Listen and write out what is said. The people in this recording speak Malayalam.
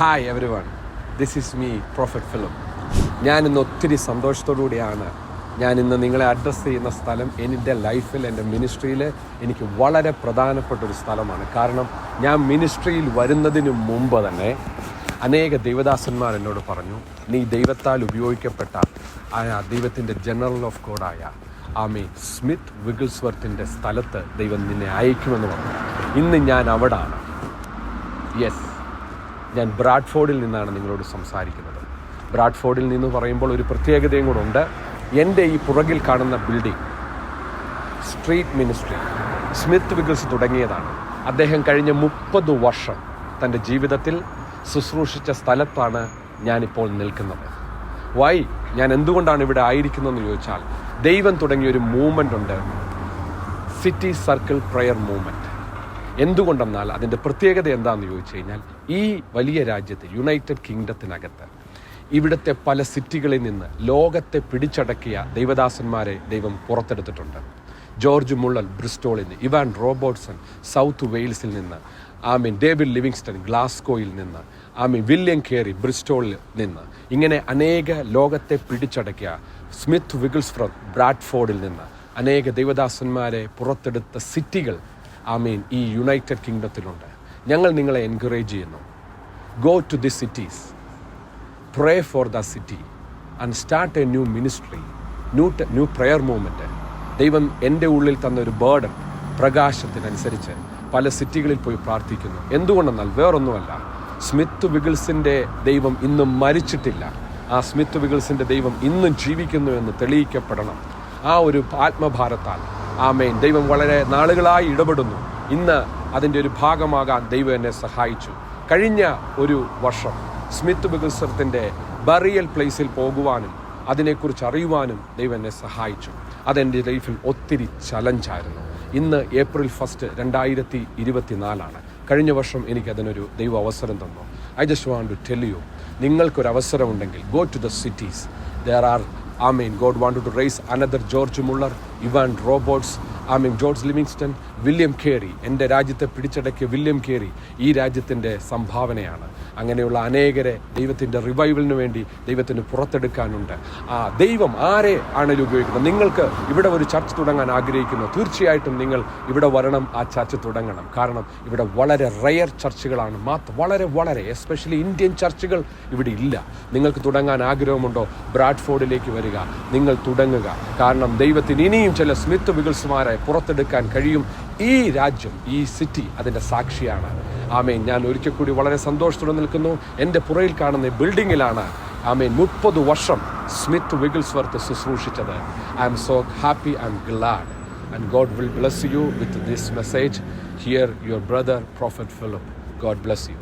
Hi every one, this is me prophet Philip. ഞാനിന്ന് ഒത്തിരി സന്തോഷത്തോടുകൂടിയാണ് ഞാനിന്ന് നിങ്ങളെ അഡ്രസ്സ് ചെയ്യുന്ന സ്ഥലം എൻ്റെ ലൈഫിൽ, എൻ്റെ മിനിസ്ട്രിയിൽ എനിക്ക് വളരെ പ്രധാനപ്പെട്ടൊരു സ്ഥലമാണ്. കാരണം ഞാൻ മിനിസ്ട്രിയിൽ വരുന്നതിന് മുമ്പ് തന്നെ അനേക ദൈവദാസന്മാർ എന്നോട് പറഞ്ഞു, നീ ദൈവത്താൽ ഉപയോഗിക്കപ്പെട്ട ദൈവത്തിൻ്റെ ജനറൽ ഓഫ് കോഡായ സ്മിത്ത് വിഗിൾസ്വർത്തിൻ്റെ സ്ഥലത്ത് ദൈവം നിന്നെ അയക്കുമെന്ന് പറഞ്ഞു. ഇന്ന് ഞാൻ അവിടാണ്. യെസ്, ഞാൻ ബ്രാഡ്ഫോർഡിൽ നിന്നാണ് നിങ്ങളോട് സംസാരിക്കുന്നത്. ബ്രാഡ്ഫോർഡിൽ നിന്ന് പറയുമ്പോൾ ഒരു പ്രത്യേകതയും കൂടെ ഉണ്ട്. എൻ്റെ ഈ പുറകിൽ കാണുന്ന ബിൽഡിംഗ് സ്ട്രീറ്റ് മിനിസ്ട്രി സ്മിത്ത് വിഗിൾസ് തുടങ്ങിയതാണ്. അദ്ദേഹം കഴിഞ്ഞ 30 വർഷം തൻ്റെ ജീവിതത്തിൽ ശുശ്രൂഷിച്ച സ്ഥലത്താണ് ഞാനിപ്പോൾ നിൽക്കുന്നത്. ഞാൻ എന്തുകൊണ്ടാണ് ഇവിടെ ആയിരിക്കുന്നതെന്ന് ചോദിച്ചാൽ, ദൈവം തുടങ്ങിയൊരു മൂവ്മെൻ്റ് ഉണ്ട്, സിറ്റി സർക്കിൾ പ്രെയർ മൂവ്മെൻറ്റ്. എന്തുകൊണ്ടെന്നാൽ അതിൻ്റെ പ്രത്യേകത എന്താണെന്ന് ചോദിച്ചു കഴിഞ്ഞാൽ, ഈ വലിയ രാജ്യത്ത് യുണൈറ്റഡ് കിങ്ഡത്തിനകത്ത് ഇവിടുത്തെ പല സിറ്റികളിൽ നിന്ന് ലോകത്തെ പിടിച്ചടക്കിയ ദൈവദാസന്മാരെ ദൈവം പുറത്തെടുത്തിട്ടുണ്ട്. ജോർജ് മുള്ളൽ ബ്രിസ്റ്റോളിൽ നിന്ന്, ഇവാൻ റോബർട്ട്സൺ സൗത്ത് വെയിൽസിൽ നിന്ന്, ഡേവിഡ് ലിവിങ്സ്റ്റൺ ഗ്ലാസ്കോയിൽ നിന്ന്, വില്യം കേറി ബ്രിസ്റ്റോളിൽ നിന്ന്, ഇങ്ങനെ അനേക ലോകത്തെ പിടിച്ചടക്കിയ സ്മിത്ത് വിഗിൾസ്വർത്ത് ബ്രാഡ്ഫോർഡിൽ നിന്ന് അനേക ദൈവദാസന്മാരെ പുറത്തെടുത്ത സിറ്റികൾ ഈ യുണൈറ്റഡ് കിങ്ഡത്തിലുണ്ട്. ഞങ്ങൾ നിങ്ങളെ എൻകറേജ് ചെയ്യുന്നു, go to the cities, pray for the city and start a new ministry, new prayer movement. ദൈവം എൻ്റെ ഉള്ളിൽ തന്നൊരു ബേർഡൻ പ്രകാശത്തിനനുസരിച്ച് പല സിറ്റികളിൽ പോയി പ്രാർത്ഥിക്കുന്നു. എന്തുകൊണ്ടെന്നാൽ വേറൊന്നുമല്ല, സ്മിത്ത് വിഗിൾസിൻ്റെ ദൈവം ഇന്നും മരിച്ചിട്ടില്ല. ആ സ്മിത്ത് വിഗിൾസിൻ്റെ ദൈവം ഇന്നും ജീവിക്കുന്നു എന്ന് തെളിയിക്കപ്പെടണം. ആ ഒരു ആത്മഭാരത്താൽ ദൈവം വളരെ നാളുകളായി ഇടപെടുന്നു. ഇന്ന് അതിൻ്റെ ഒരു ഭാഗമാകാൻ ദൈവം എന്നെ സഹായിച്ചു. കഴിഞ്ഞ ഒരു വർഷം സ്മിത്ത് വിഗിൾസ്വർത്തിൻ്റെ ബറിയൽ പ്ലേസിൽ പോകുവാനും അതിനെക്കുറിച്ച് അറിയുവാനും ദൈവം എന്നെ സഹായിച്ചു. അതെൻ്റെ ലൈഫിൽ ഒത്തിരി ചലഞ്ചായിരുന്നു. ഇന്ന് ഏപ്രിൽ 1, 2024. കഴിഞ്ഞ വർഷം എനിക്കതിനൊരു ദൈവ അവസരം തന്നു. I just want to tell you, നിങ്ങൾക്കൊരവസരമുണ്ടെങ്കിൽ go to the cities. There are God wanted to raise another George Muller, Ivan Roberts, George Livingston, William കേറി. എൻ്റെ രാജ്യത്തെ പിടിച്ചടക്കിയ വില്യം കേറി ഈ രാജ്യത്തിൻ്റെ സംഭാവനയാണ്. അങ്ങനെയുള്ള അനേകരെ ദൈവത്തിൻ്റെ റിവൈവലിന് വേണ്ടി ദൈവത്തിന് പുറത്തെടുക്കാനുണ്ട്. ദൈവം ആരെ ആണെങ്കിലും ഉപയോഗിക്കുന്നത്. നിങ്ങൾക്ക് ഇവിടെ ഒരു ചർച്ച് തുടങ്ങാൻ ആഗ്രഹിക്കുന്നു, തീർച്ചയായിട്ടും നിങ്ങൾ ഇവിടെ വരണം, ആ ചർച്ച് തുടങ്ങണം. കാരണം ഇവിടെ വളരെ റയർ ചർച്ചുകളാണ്, വളരെ എസ്പെഷ്യലി ഇന്ത്യൻ ചർച്ചുകൾ ഇവിടെ ഇല്ല. നിങ്ങൾക്ക് തുടങ്ങാൻ ആഗ്രഹമുണ്ടോ? ബ്രാഡ്ഫോർഡിലേക്ക് വരിക, നിങ്ങൾ തുടങ്ങുക. കാരണം ദൈവത്തിന് ഇനിയും ചില സ്മിത്ത് വിഗിൾസ്മാരെ പുറത്തെടുക്കാൻ കഴിയും. ഈ രാജ്യം, ഈ സിറ്റി അതിൻ്റെ സാക്ഷിയാണ്. ഞാൻ ഒരിക്കൽ കൂടി വളരെ സന്തോഷത്തോടെ നിൽക്കുന്നു. എൻ്റെ പുറയിൽ കാണുന്ന ബിൽഡിങ്ങിലാണ് 30 വർഷം സ്മിത്ത് വിഗിൾസ്വർത്ത് ശുശ്രൂഷിച്ചത്. I am so happy, I am glad, and God will bless you with this message. Hear your brother prophet Philip. God bless U.